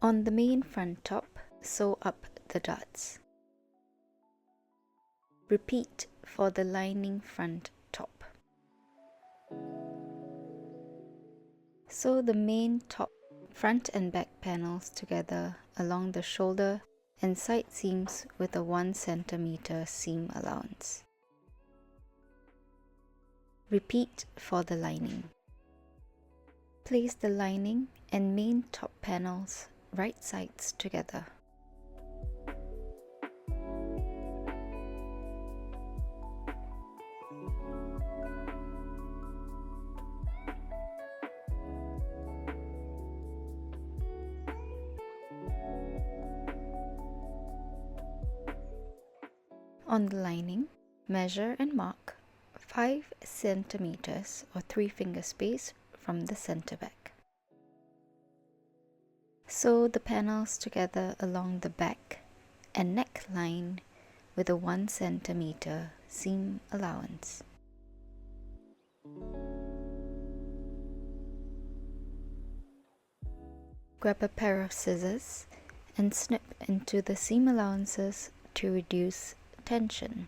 On the main front top, sew up the dots. Repeat for the lining front top. Sew the main top, front and back panels together along the shoulder and side seams with a 1 cm seam allowance. Repeat for the lining. Place the lining and main top panels right sides together. On the lining, measure and mark 5 cm or 3 finger space from the center back. Sew the panels together along the back and neckline with a 1 cm seam allowance. Grab a pair of scissors and snip into the seam allowances to reduce tension.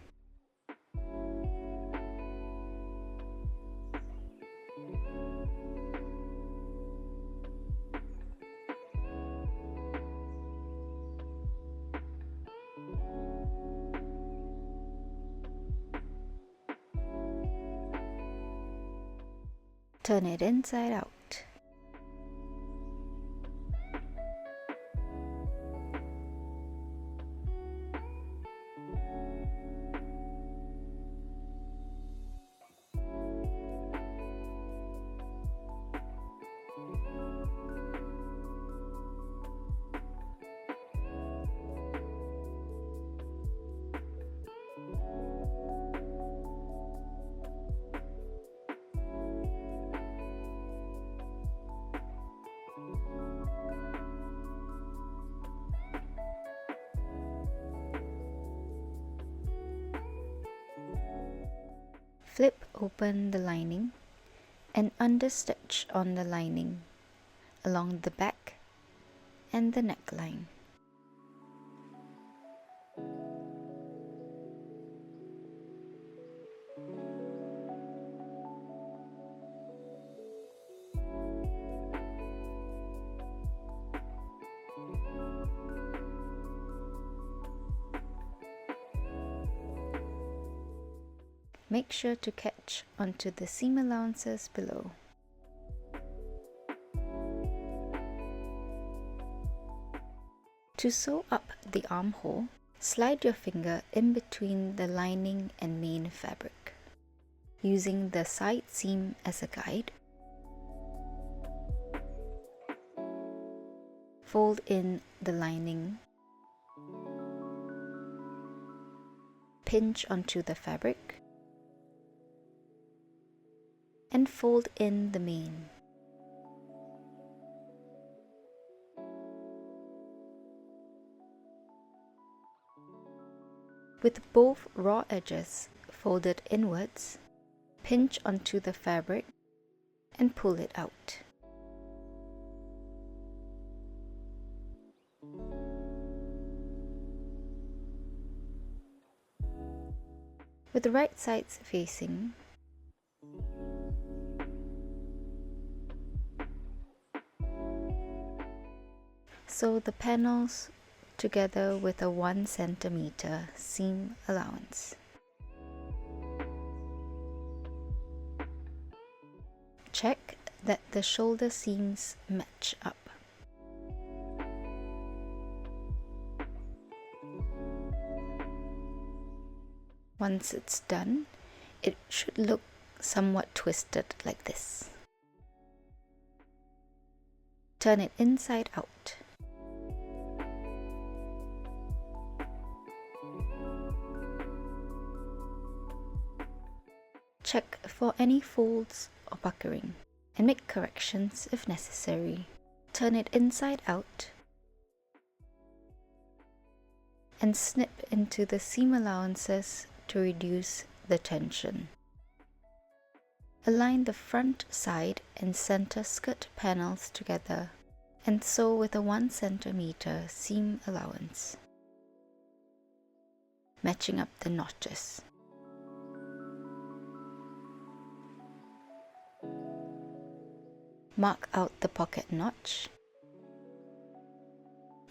Turn it inside out. Flip open the lining and understitch on the lining along the back and the neckline. Make sure to catch onto the seam allowances below. To sew up the armhole, slide your finger in between the lining and main fabric. Using the side seam as a guide, fold in the lining, pinch onto the fabric, and fold in the main. With both raw edges folded inwards, pinch onto the fabric and pull it out. With the right sides facing, sew the panels together with a 1 cm seam allowance. Check that the shoulder seams match up. Once it's done, it should look somewhat twisted like this. Turn it inside out. Check for any folds or puckering and make corrections if necessary. Turn it inside out and snip into the seam allowances to reduce the tension. Align the front, side and center skirt panels together and sew with a 1 centimeter seam allowance, matching up the notches. Mark out the pocket notch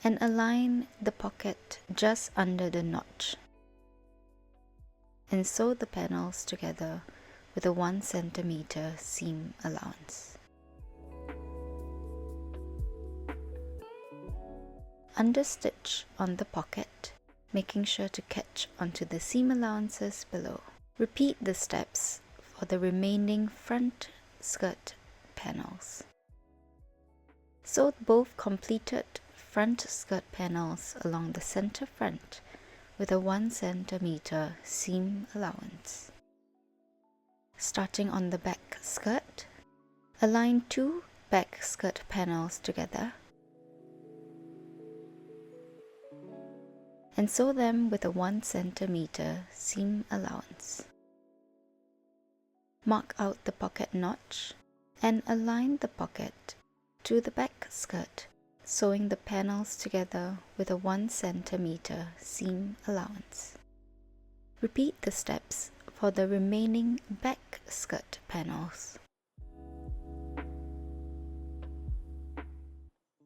and align the pocket just under the notch, and sew the panels together with a 1 centimeter seam allowance. Understitch on the pocket, making sure to catch onto the seam allowances below. Repeat the steps for the remaining front skirt panels. Sew both completed front skirt panels along the center front with a 1 centimeter seam allowance. Starting on the back skirt, align 2 back skirt panels together and sew them with a 1 centimeter seam allowance. Mark out the pocket notch and align the pocket to the back skirt, sewing the panels together with a 1 centimeter seam allowance. Repeat the steps for the remaining back skirt panels.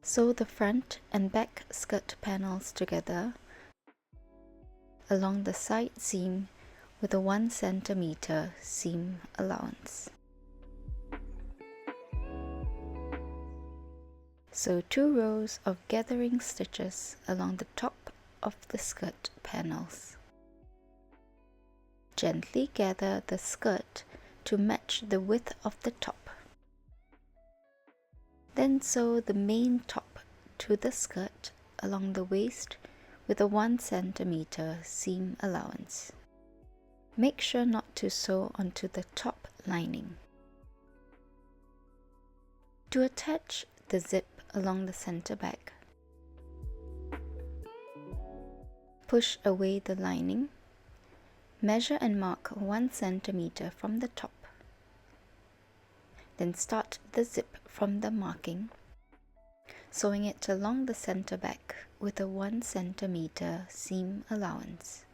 Sew the front and back skirt panels together along the side seam with a 1 centimeter seam allowance. Sew 2 rows of gathering stitches along the top of the skirt panels. Gently gather the skirt to match the width of the top. Then sew the main top to the skirt along the waist with a 1 centimeter seam allowance. Make sure not to sew onto the top lining. To attach the zip along the center back, push away the lining, measure and mark 1 centimeter from the top. Then start the zip from the marking, sewing it along the center back with a 1 centimeter seam allowance.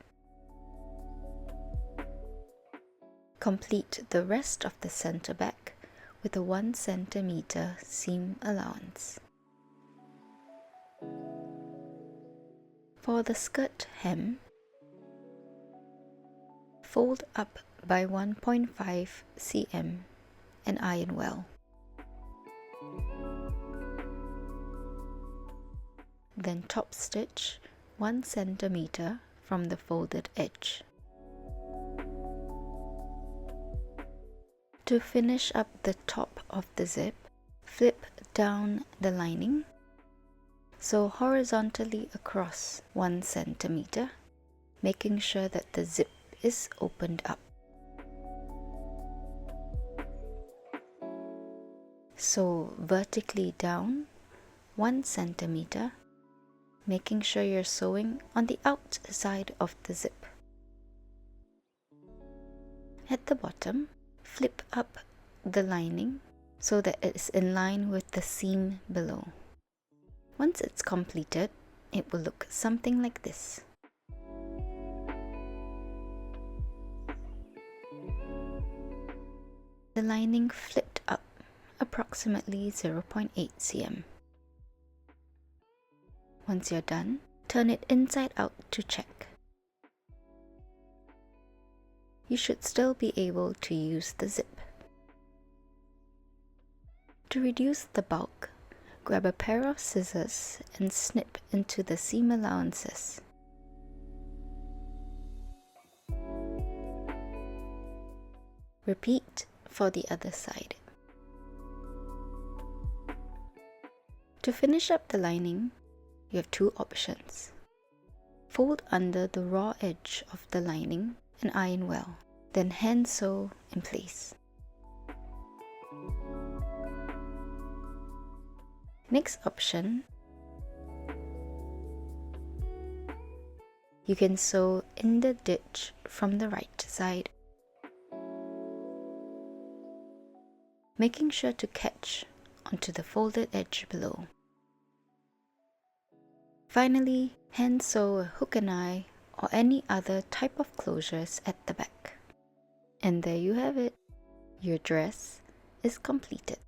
Complete the rest of the center back with a 1 centimeter seam allowance. For the skirt hem, fold up by 1.5 cm and iron well. Then top stitch 1 centimeter from the folded edge. To finish up the top of the zip, flip down the lining, sew horizontally across 1 centimeter, making sure that the zip is opened up. Sew vertically down 1 centimeter, making sure you're sewing on the outside of the zip. At the bottom, flip up the lining so that it's in line with the seam below. Once it's completed, it will look something like this. The lining flipped up approximately 0.8 cm. Once you're done, turn it inside out to check. You should still be able to use the zip. To reduce the bulk, grab a pair of scissors and snip into the seam allowances. Repeat for the other side. To finish up the lining, you have 2 options. Fold under the raw edge of the lining and iron well, then hand sew in place. Next option, you can sew in the ditch from the right side, making sure to catch onto the folded edge below. Finally, hand sew a hook and eye or any other type of closures at the back. And there you have it. Your dress is completed.